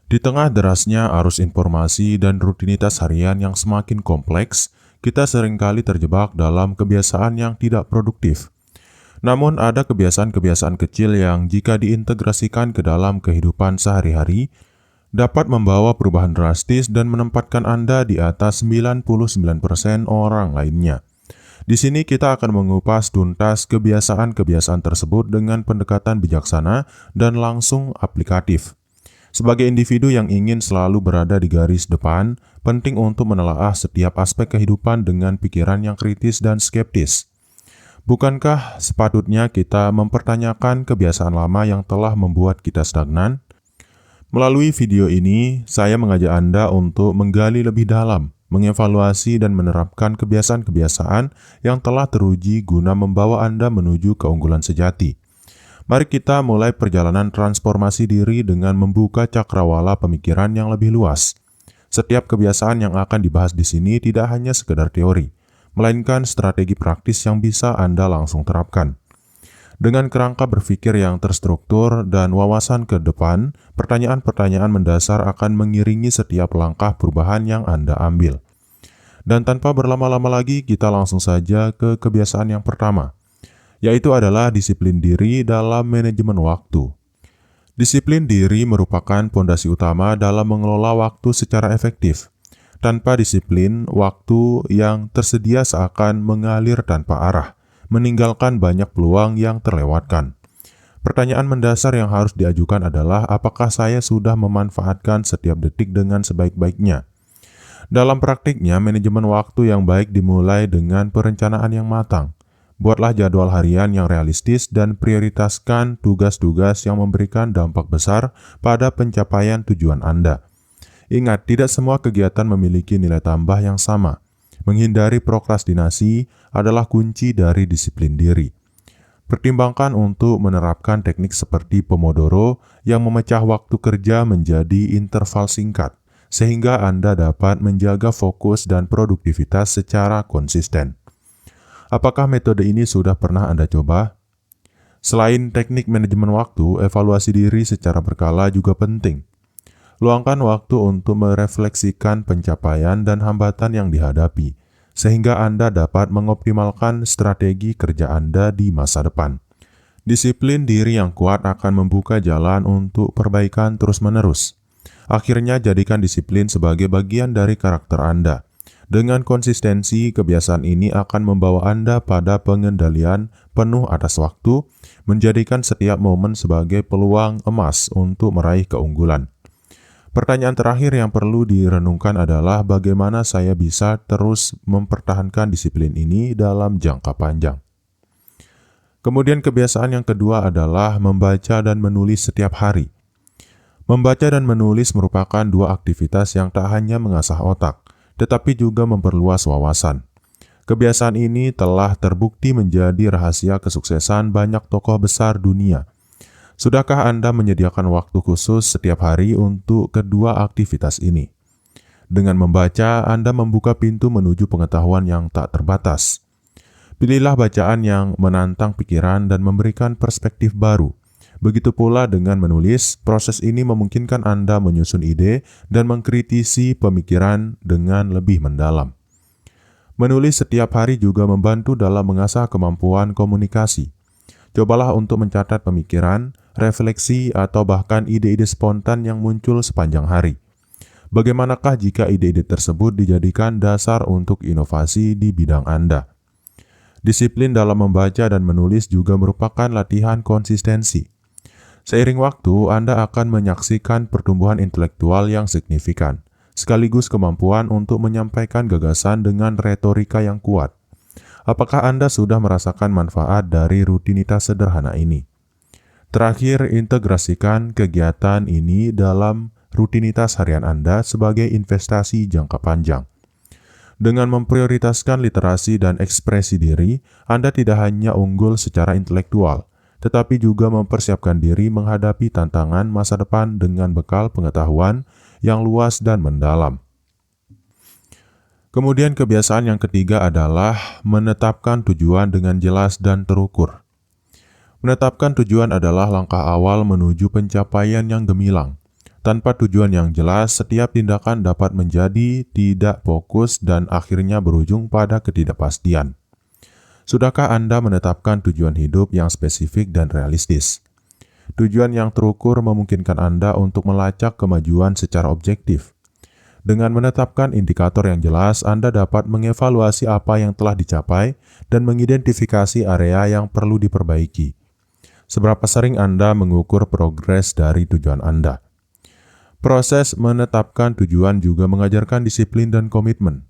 Di tengah derasnya arus informasi dan rutinitas harian yang semakin kompleks, kita seringkali terjebak dalam kebiasaan yang tidak produktif. Namun ada kebiasaan-kebiasaan kecil yang jika diintegrasikan ke dalam kehidupan sehari-hari, dapat membawa perubahan drastis dan menempatkan Anda di atas 99% orang lainnya. Di sini kita akan mengupas tuntas kebiasaan-kebiasaan tersebut dengan pendekatan bijaksana dan langsung aplikatif. Sebagai individu yang ingin selalu berada di garis depan, penting untuk menelaah setiap aspek kehidupan dengan pikiran yang kritis dan skeptis. Bukankah sepatutnya kita mempertanyakan kebiasaan lama yang telah membuat kita stagnan? Melalui video ini, saya mengajak Anda untuk menggali lebih dalam, mengevaluasi dan menerapkan kebiasaan-kebiasaan yang telah teruji guna membawa Anda menuju keunggulan sejati. Mari kita mulai perjalanan transformasi diri dengan membuka cakrawala pemikiran yang lebih luas. Setiap kebiasaan yang akan dibahas di sini tidak hanya sekedar teori, melainkan strategi praktis yang bisa Anda langsung terapkan. Dengan kerangka berpikir yang terstruktur dan wawasan ke depan, pertanyaan-pertanyaan mendasar akan mengiringi setiap langkah perubahan yang Anda ambil. Dan tanpa berlama-lama lagi, kita langsung saja ke kebiasaan yang pertama, yaitu adalah disiplin diri dalam manajemen waktu. Disiplin diri merupakan pondasi utama dalam mengelola waktu secara efektif. Tanpa disiplin, waktu yang tersedia seakan mengalir tanpa arah, meninggalkan banyak peluang yang terlewatkan. Pertanyaan mendasar yang harus diajukan adalah apakah saya sudah memanfaatkan setiap detik dengan sebaik-baiknya. Dalam praktiknya, manajemen waktu yang baik dimulai dengan perencanaan yang matang. Buatlah jadwal harian yang realistis dan prioritaskan tugas-tugas yang memberikan dampak besar pada pencapaian tujuan Anda. Ingat, tidak semua kegiatan memiliki nilai tambah yang sama. Menghindari prokrastinasi adalah kunci dari disiplin diri. Pertimbangkan untuk menerapkan teknik seperti Pomodoro yang memecah waktu kerja menjadi interval singkat, sehingga Anda dapat menjaga fokus dan produktivitas secara konsisten. Apakah metode ini sudah pernah Anda coba? Selain teknik manajemen waktu, evaluasi diri secara berkala juga penting. Luangkan waktu untuk merefleksikan pencapaian dan hambatan yang dihadapi, sehingga Anda dapat mengoptimalkan strategi kerja Anda di masa depan. Disiplin diri yang kuat akan membuka jalan untuk perbaikan terus-menerus. Akhirnya, jadikan disiplin sebagai bagian dari karakter Anda. Dengan konsistensi, kebiasaan ini akan membawa Anda pada pengendalian penuh atas waktu, menjadikan setiap momen sebagai peluang emas untuk meraih keunggulan. Pertanyaan terakhir yang perlu direnungkan adalah bagaimana saya bisa terus mempertahankan disiplin ini dalam jangka panjang. Kemudian kebiasaan yang kedua adalah membaca dan menulis setiap hari. Membaca dan menulis merupakan dua aktivitas yang tak hanya mengasah otak, tetapi juga memperluas wawasan. Kebiasaan ini telah terbukti menjadi rahasia kesuksesan banyak tokoh besar dunia. Sudahkah Anda menyediakan waktu khusus setiap hari untuk kedua aktivitas ini? Dengan membaca, Anda membuka pintu menuju pengetahuan yang tak terbatas. Pilihlah bacaan yang menantang pikiran dan memberikan perspektif baru. Begitu pula dengan menulis, proses ini memungkinkan Anda menyusun ide dan mengkritisi pemikiran dengan lebih mendalam. Menulis setiap hari juga membantu dalam mengasah kemampuan komunikasi. Cobalah untuk mencatat pemikiran, refleksi, atau bahkan ide-ide spontan yang muncul sepanjang hari. Bagaimanakah jika ide-ide tersebut dijadikan dasar untuk inovasi di bidang Anda? Disiplin dalam membaca dan menulis juga merupakan latihan konsistensi. Seiring waktu, Anda akan menyaksikan pertumbuhan intelektual yang signifikan, sekaligus kemampuan untuk menyampaikan gagasan dengan retorika yang kuat. Apakah Anda sudah merasakan manfaat dari rutinitas sederhana ini? Terakhir, integrasikan kegiatan ini dalam rutinitas harian Anda sebagai investasi jangka panjang. Dengan memprioritaskan literasi dan ekspresi diri, Anda tidak hanya unggul secara intelektual, tetapi juga mempersiapkan diri menghadapi tantangan masa depan dengan bekal pengetahuan yang luas dan mendalam. Kemudian kebiasaan yang ketiga adalah menetapkan tujuan dengan jelas dan terukur. Menetapkan tujuan adalah langkah awal menuju pencapaian yang gemilang. Tanpa tujuan yang jelas, setiap tindakan dapat menjadi tidak fokus dan akhirnya berujung pada ketidakpastian. Sudahkah Anda menetapkan tujuan hidup yang spesifik dan realistis? Tujuan yang terukur memungkinkan Anda untuk melacak kemajuan secara objektif. Dengan menetapkan indikator yang jelas, Anda dapat mengevaluasi apa yang telah dicapai dan mengidentifikasi area yang perlu diperbaiki. Seberapa sering Anda mengukur progres dari tujuan Anda? Proses menetapkan tujuan juga mengajarkan disiplin dan komitmen.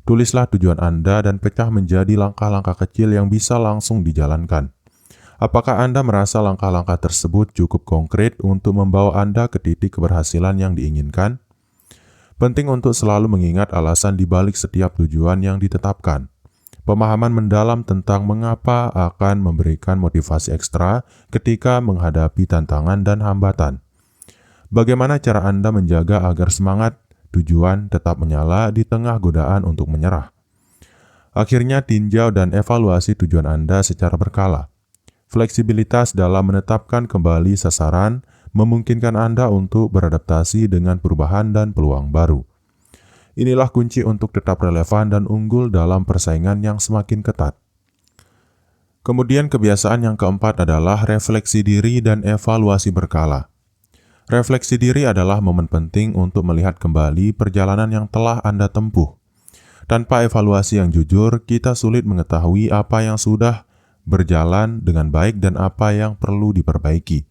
Tulislah tujuan Anda dan pecah menjadi langkah-langkah kecil yang bisa langsung dijalankan. Apakah Anda merasa langkah-langkah tersebut cukup konkret untuk membawa Anda ke titik keberhasilan yang diinginkan? Penting untuk selalu mengingat alasan di balik setiap tujuan yang ditetapkan. Pemahaman mendalam tentang mengapa akan memberikan motivasi ekstra ketika menghadapi tantangan dan hambatan. Bagaimana cara Anda menjaga agar semangat tujuan tetap menyala di tengah godaan untuk menyerah? Akhirnya, tinjau dan evaluasi tujuan Anda secara berkala. Fleksibilitas dalam menetapkan kembali sasaran memungkinkan Anda untuk beradaptasi dengan perubahan dan peluang baru. Inilah kunci untuk tetap relevan dan unggul dalam persaingan yang semakin ketat. Kemudian kebiasaan yang keempat adalah refleksi diri dan evaluasi berkala. Refleksi diri adalah momen penting untuk melihat kembali perjalanan yang telah Anda tempuh. Tanpa evaluasi yang jujur, kita sulit mengetahui apa yang sudah berjalan dengan baik dan apa yang perlu diperbaiki.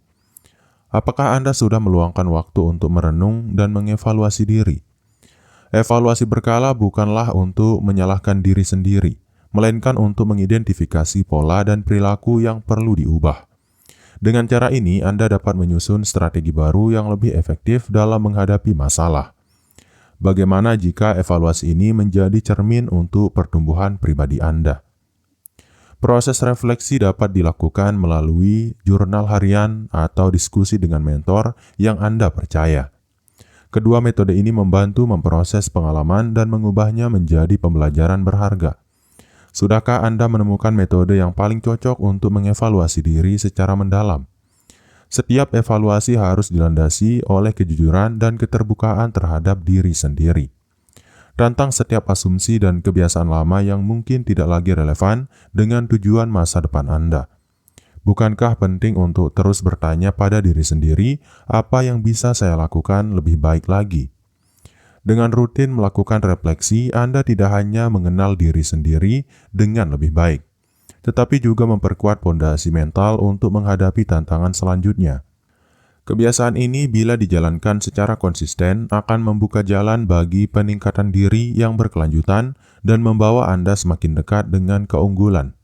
Apakah Anda sudah meluangkan waktu untuk merenung dan mengevaluasi diri? Evaluasi berkala bukanlah untuk menyalahkan diri sendiri, melainkan untuk mengidentifikasi pola dan perilaku yang perlu diubah. Dengan cara ini, Anda dapat menyusun strategi baru yang lebih efektif dalam menghadapi masalah. Bagaimana jika evaluasi ini menjadi cermin untuk pertumbuhan pribadi Anda? Proses refleksi dapat dilakukan melalui jurnal harian atau diskusi dengan mentor yang Anda percaya. Kedua metode ini membantu memproses pengalaman dan mengubahnya menjadi pembelajaran berharga. Sudahkah Anda menemukan metode yang paling cocok untuk mengevaluasi diri secara mendalam? Setiap evaluasi harus dilandasi oleh kejujuran dan keterbukaan terhadap diri sendiri. Tantang setiap asumsi dan kebiasaan lama yang mungkin tidak lagi relevan dengan tujuan masa depan Anda. Bukankah penting untuk terus bertanya pada diri sendiri, apa yang bisa saya lakukan lebih baik lagi? Dengan rutin melakukan refleksi, Anda tidak hanya mengenal diri sendiri dengan lebih baik, tetapi juga memperkuat fondasi mental untuk menghadapi tantangan selanjutnya. Kebiasaan ini bila dijalankan secara konsisten akan membuka jalan bagi peningkatan diri yang berkelanjutan dan membawa Anda semakin dekat dengan keunggulan.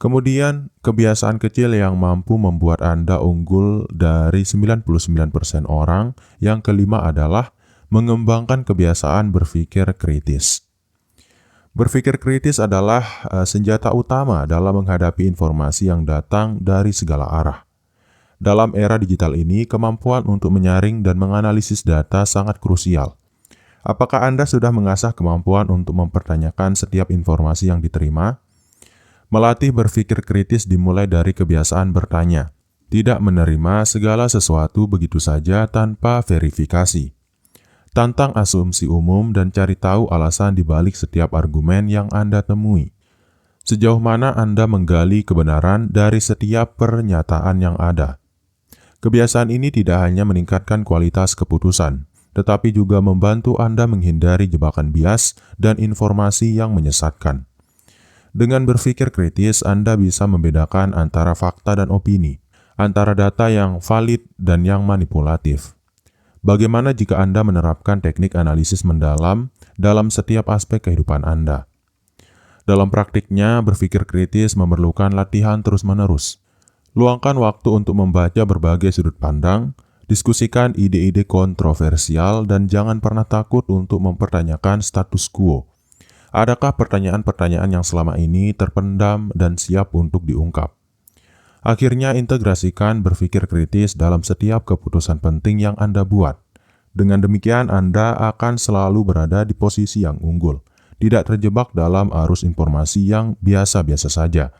Kemudian, kebiasaan kecil yang mampu membuat Anda unggul dari 99% orang. Yang kelima adalah mengembangkan kebiasaan berpikir kritis. Berpikir kritis adalah senjata utama dalam menghadapi informasi yang datang dari segala arah. Dalam era digital ini, kemampuan untuk menyaring dan menganalisis data sangat krusial. Apakah Anda sudah mengasah kemampuan untuk mempertanyakan setiap informasi yang diterima? Melatih berpikir kritis dimulai dari kebiasaan bertanya, tidak menerima segala sesuatu begitu saja tanpa verifikasi. Tantang asumsi umum dan cari tahu alasan di balik setiap argumen yang Anda temui. Sejauh mana Anda menggali kebenaran dari setiap pernyataan yang ada. Kebiasaan ini tidak hanya meningkatkan kualitas keputusan, tetapi juga membantu Anda menghindari jebakan bias dan informasi yang menyesatkan. Dengan berpikir kritis, Anda bisa membedakan antara fakta dan opini, antara data yang valid dan yang manipulatif. Bagaimana jika Anda menerapkan teknik analisis mendalam dalam setiap aspek kehidupan Anda? Dalam praktiknya, berpikir kritis memerlukan latihan terus-menerus. Luangkan waktu untuk membaca berbagai sudut pandang, diskusikan ide-ide kontroversial, dan jangan pernah takut untuk mempertanyakan status quo. Adakah pertanyaan-pertanyaan yang selama ini terpendam dan siap untuk diungkap? Akhirnya, integrasikan berpikir kritis dalam setiap keputusan penting yang Anda buat. Dengan demikian, Anda akan selalu berada di posisi yang unggul, tidak terjebak dalam arus informasi yang biasa-biasa saja,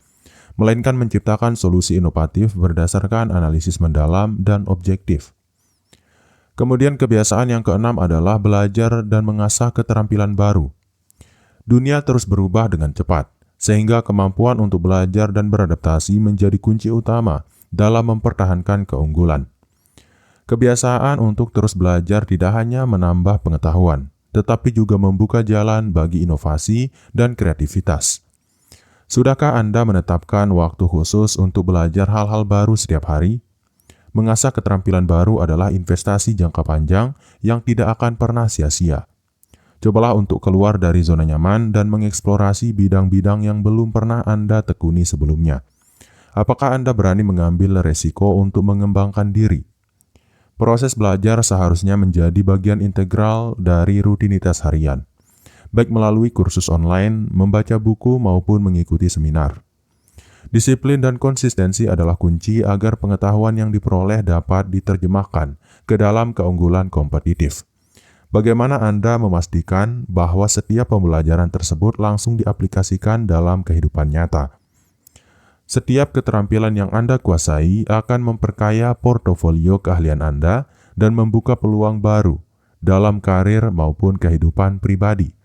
melainkan menciptakan solusi inovatif berdasarkan analisis mendalam dan objektif. Kemudian kebiasaan yang keenam adalah belajar dan mengasah keterampilan baru. Dunia terus berubah dengan cepat, sehingga kemampuan untuk belajar dan beradaptasi menjadi kunci utama dalam mempertahankan keunggulan. Kebiasaan untuk terus belajar tidak hanya menambah pengetahuan, tetapi juga membuka jalan bagi inovasi dan kreativitas. Sudahkah Anda menetapkan waktu khusus untuk belajar hal-hal baru setiap hari? Mengasah keterampilan baru adalah investasi jangka panjang yang tidak akan pernah sia-sia. Cobalah untuk keluar dari zona nyaman dan mengeksplorasi bidang-bidang yang belum pernah Anda tekuni sebelumnya. Apakah Anda berani mengambil resiko untuk mengembangkan diri? Proses belajar seharusnya menjadi bagian integral dari rutinitas harian, baik melalui kursus online, membaca buku, maupun mengikuti seminar. Disiplin dan konsistensi adalah kunci agar pengetahuan yang diperoleh dapat diterjemahkan ke dalam keunggulan kompetitif. Bagaimana Anda memastikan bahwa setiap pembelajaran tersebut langsung diaplikasikan dalam kehidupan nyata? Setiap keterampilan yang Anda kuasai akan memperkaya portofolio keahlian Anda dan membuka peluang baru dalam karir maupun kehidupan pribadi.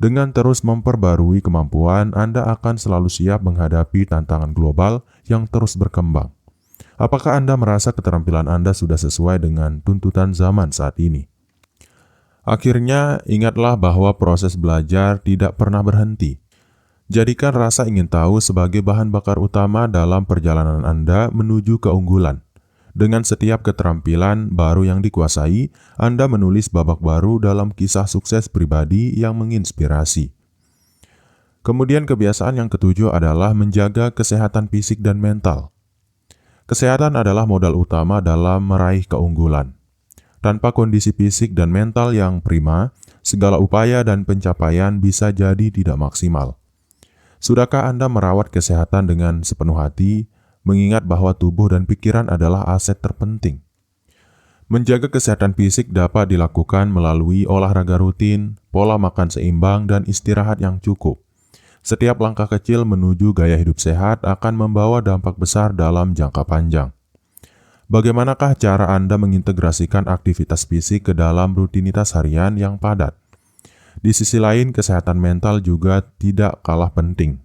Dengan terus memperbarui kemampuan, Anda akan selalu siap menghadapi tantangan global yang terus berkembang. Apakah Anda merasa keterampilan Anda sudah sesuai dengan tuntutan zaman saat ini? Akhirnya, ingatlah bahwa proses belajar tidak pernah berhenti. Jadikan rasa ingin tahu sebagai bahan bakar utama dalam perjalanan Anda menuju keunggulan. Dengan setiap keterampilan baru yang dikuasai, Anda menulis babak baru dalam kisah sukses pribadi yang menginspirasi. Kemudian kebiasaan yang ketujuh adalah menjaga kesehatan fisik dan mental. Kesehatan adalah modal utama dalam meraih keunggulan. Tanpa kondisi fisik dan mental yang prima, segala upaya dan pencapaian bisa jadi tidak maksimal. Sudahkah Anda merawat kesehatan dengan sepenuh hati, mengingat bahwa tubuh dan pikiran adalah aset terpenting? Menjaga kesehatan fisik dapat dilakukan melalui olahraga rutin, pola makan seimbang, dan istirahat yang cukup. Setiap langkah kecil menuju gaya hidup sehat akan membawa dampak besar dalam jangka panjang. Bagaimanakah cara Anda mengintegrasikan aktivitas fisik ke dalam rutinitas harian yang padat? Di sisi lain, kesehatan mental juga tidak kalah penting.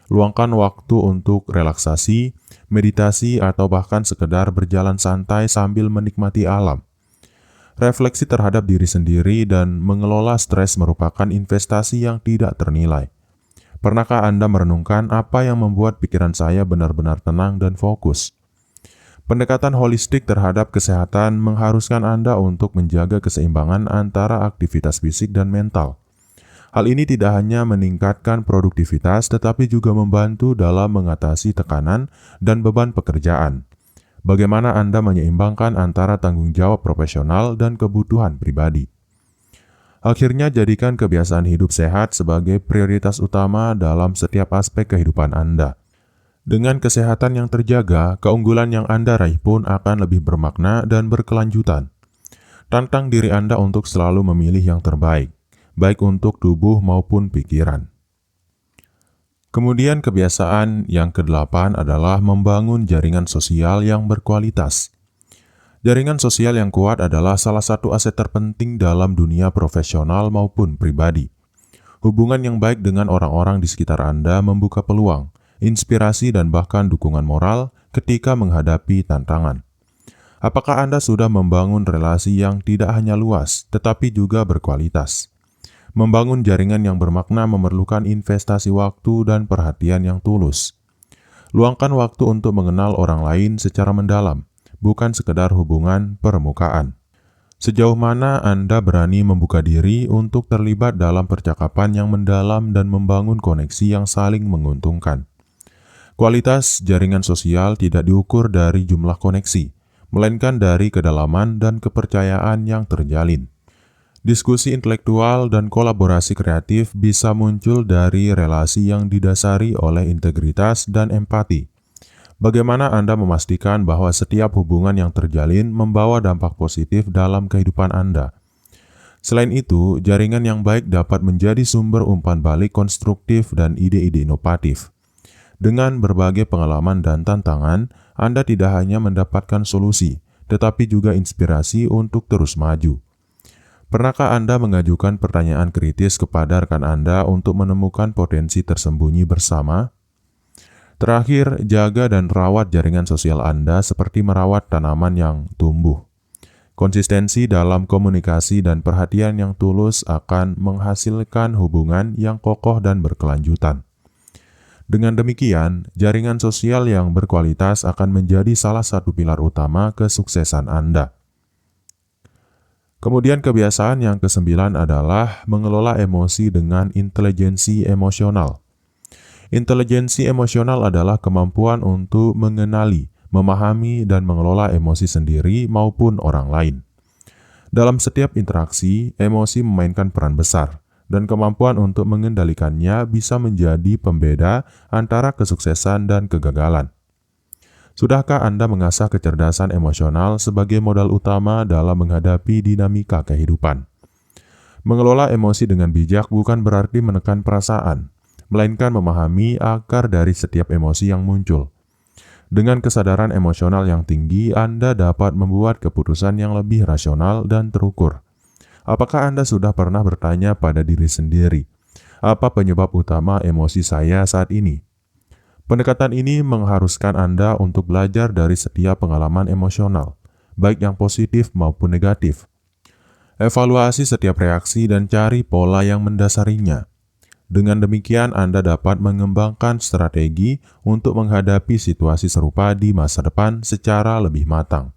Luangkan waktu untuk relaksasi, meditasi, atau bahkan sekedar berjalan santai sambil menikmati alam. Refleksi terhadap diri sendiri dan mengelola stres merupakan investasi yang tidak ternilai. Pernahkah Anda merenungkan apa yang membuat pikiran saya benar-benar tenang dan fokus? Pendekatan holistik terhadap kesehatan mengharuskan Anda untuk menjaga keseimbangan antara aktivitas fisik dan mental. Hal ini tidak hanya meningkatkan produktivitas, tetapi juga membantu dalam mengatasi tekanan dan beban pekerjaan. Bagaimana Anda menyeimbangkan antara tanggung jawab profesional dan kebutuhan pribadi? Akhirnya, jadikan kebiasaan hidup sehat sebagai prioritas utama dalam setiap aspek kehidupan Anda. Dengan kesehatan yang terjaga, keunggulan yang Anda raih pun akan lebih bermakna dan berkelanjutan. Tantang diri Anda untuk selalu memilih yang terbaik, baik untuk tubuh maupun pikiran. Kemudian kebiasaan yang kedelapan adalah membangun jaringan sosial yang berkualitas. Jaringan sosial yang kuat adalah salah satu aset terpenting dalam dunia profesional maupun pribadi. Hubungan yang baik dengan orang-orang di sekitar Anda membuka peluang, inspirasi, dan bahkan dukungan moral ketika menghadapi tantangan. Apakah Anda sudah membangun relasi yang tidak hanya luas, tetapi juga berkualitas? Membangun jaringan yang bermakna memerlukan investasi waktu dan perhatian yang tulus. Luangkan waktu untuk mengenal orang lain secara mendalam, bukan sekedar hubungan permukaan. Sejauh mana Anda berani membuka diri untuk terlibat dalam percakapan yang mendalam dan membangun koneksi yang saling menguntungkan? Kualitas jaringan sosial tidak diukur dari jumlah koneksi, melainkan dari kedalaman dan kepercayaan yang terjalin. Diskusi intelektual dan kolaborasi kreatif bisa muncul dari relasi yang didasari oleh integritas dan empati. Bagaimana Anda memastikan bahwa setiap hubungan yang terjalin membawa dampak positif dalam kehidupan Anda? Selain itu, jaringan yang baik dapat menjadi sumber umpan balik konstruktif dan ide-ide inovatif. Dengan berbagai pengalaman dan tantangan, Anda tidak hanya mendapatkan solusi, tetapi juga inspirasi untuk terus maju. Pernahkah Anda mengajukan pertanyaan kritis kepada rekan Anda untuk menemukan potensi tersembunyi bersama? Terakhir, jaga dan rawat jaringan sosial Anda seperti merawat tanaman yang tumbuh. Konsistensi dalam komunikasi dan perhatian yang tulus akan menghasilkan hubungan yang kokoh dan berkelanjutan. Dengan demikian, jaringan sosial yang berkualitas akan menjadi salah satu pilar utama kesuksesan Anda. Kemudian kebiasaan yang ke-9 adalah mengelola emosi dengan intelijensi emosional. Intelijensi emosional adalah kemampuan untuk mengenali, memahami, dan mengelola emosi sendiri maupun orang lain. Dalam setiap interaksi, emosi memainkan peran besar, dan kemampuan untuk mengendalikannya bisa menjadi pembeda antara kesuksesan dan kegagalan. Sudahkah Anda mengasah kecerdasan emosional sebagai modal utama dalam menghadapi dinamika kehidupan? Mengelola emosi dengan bijak bukan berarti menekan perasaan, melainkan memahami akar dari setiap emosi yang muncul. Dengan kesadaran emosional yang tinggi, Anda dapat membuat keputusan yang lebih rasional dan terukur. Apakah Anda sudah pernah bertanya pada diri sendiri, apa penyebab utama emosi saya saat ini? Pendekatan ini mengharuskan Anda untuk belajar dari setiap pengalaman emosional, baik yang positif maupun negatif. Evaluasi setiap reaksi dan cari pola yang mendasarinya. Dengan demikian, Anda dapat mengembangkan strategi untuk menghadapi situasi serupa di masa depan secara lebih matang.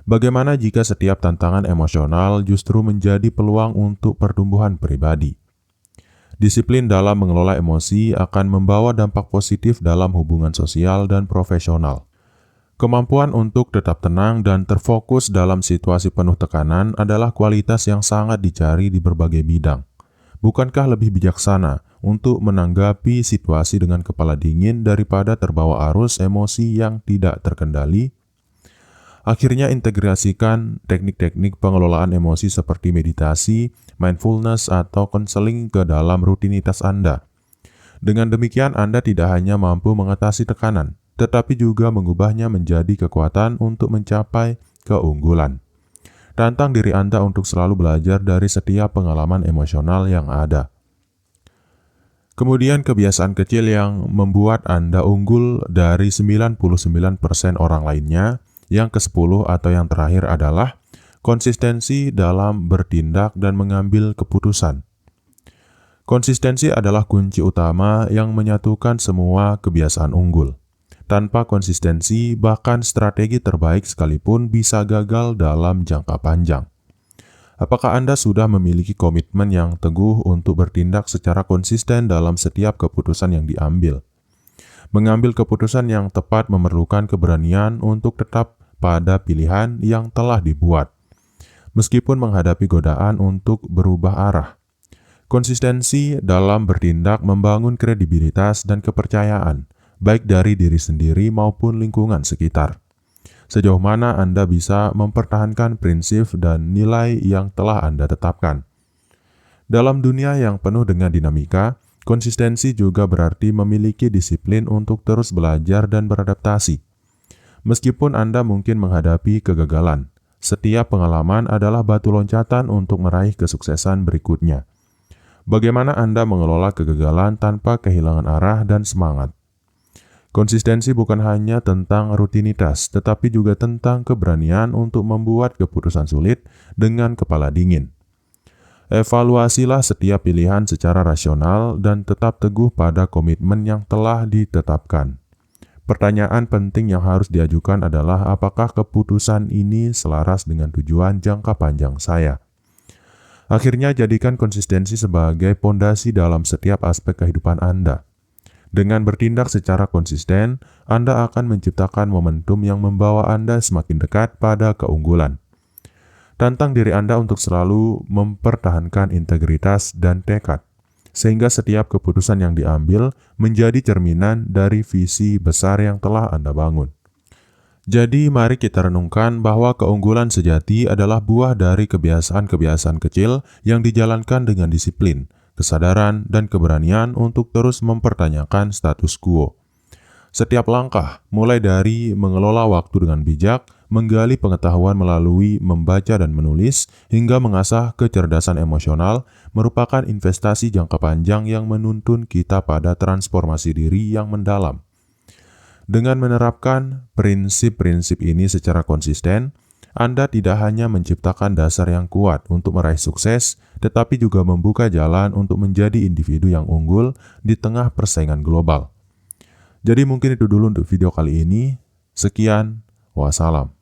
Bagaimana jika setiap tantangan emosional justru menjadi peluang untuk pertumbuhan pribadi? Disiplin dalam mengelola emosi akan membawa dampak positif dalam hubungan sosial dan profesional. Kemampuan untuk tetap tenang dan terfokus dalam situasi penuh tekanan adalah kualitas yang sangat dicari di berbagai bidang. Bukankah lebih bijaksana untuk menanggapi situasi dengan kepala dingin daripada terbawa arus emosi yang tidak terkendali? Akhirnya, integrasikan teknik-teknik pengelolaan emosi seperti meditasi, mindfulness, atau konseling ke dalam rutinitas Anda. Dengan demikian, Anda tidak hanya mampu mengatasi tekanan, tetapi juga mengubahnya menjadi kekuatan untuk mencapai keunggulan. Tantang diri Anda untuk selalu belajar dari setiap pengalaman emosional yang ada. Kemudian kebiasaan kecil yang membuat Anda unggul dari 99% orang lainnya. Yang ke-10 atau yang terakhir adalah konsistensi dalam bertindak dan mengambil keputusan. Konsistensi adalah kunci utama yang menyatukan semua kebiasaan unggul. Tanpa konsistensi, bahkan strategi terbaik sekalipun bisa gagal dalam jangka panjang. Apakah Anda sudah memiliki komitmen yang teguh untuk bertindak secara konsisten dalam setiap keputusan yang diambil? Mengambil keputusan yang tepat memerlukan keberanian untuk tetap pada pilihan yang telah dibuat, meskipun menghadapi godaan untuk berubah arah. Konsistensi dalam bertindak membangun kredibilitas dan kepercayaan, baik dari diri sendiri maupun lingkungan sekitar. Sejauh mana Anda bisa mempertahankan prinsip dan nilai yang telah Anda tetapkan. Dalam dunia yang penuh dengan dinamika, konsistensi juga berarti memiliki disiplin untuk terus belajar dan beradaptasi. Meskipun Anda mungkin menghadapi kegagalan, setiap pengalaman adalah batu loncatan untuk meraih kesuksesan berikutnya. Bagaimana Anda mengelola kegagalan tanpa kehilangan arah dan semangat? Konsistensi bukan hanya tentang rutinitas, tetapi juga tentang keberanian untuk membuat keputusan sulit dengan kepala dingin. Evaluasilah setiap pilihan secara rasional dan tetap teguh pada komitmen yang telah ditetapkan. Pertanyaan penting yang harus diajukan adalah apakah keputusan ini selaras dengan tujuan jangka panjang saya. Akhirnya, jadikan konsistensi sebagai pondasi dalam setiap aspek kehidupan Anda. Dengan bertindak secara konsisten, Anda akan menciptakan momentum yang membawa Anda semakin dekat pada keunggulan. Tantang diri Anda untuk selalu mempertahankan integritas dan tekad, sehingga setiap keputusan yang diambil menjadi cerminan dari visi besar yang telah Anda bangun. Jadi, mari kita renungkan bahwa keunggulan sejati adalah buah dari kebiasaan-kebiasaan kecil yang dijalankan dengan disiplin, kesadaran, dan keberanian untuk terus mempertanyakan status quo. Setiap langkah, mulai dari mengelola waktu dengan bijak, menggali pengetahuan melalui membaca dan menulis, hingga mengasah kecerdasan emosional merupakan investasi jangka panjang yang menuntun kita pada transformasi diri yang mendalam. Dengan menerapkan prinsip-prinsip ini secara konsisten, Anda tidak hanya menciptakan dasar yang kuat untuk meraih sukses, tetapi juga membuka jalan untuk menjadi individu yang unggul di tengah persaingan global. Jadi mungkin itu dulu untuk video kali ini. Sekian, wassalam.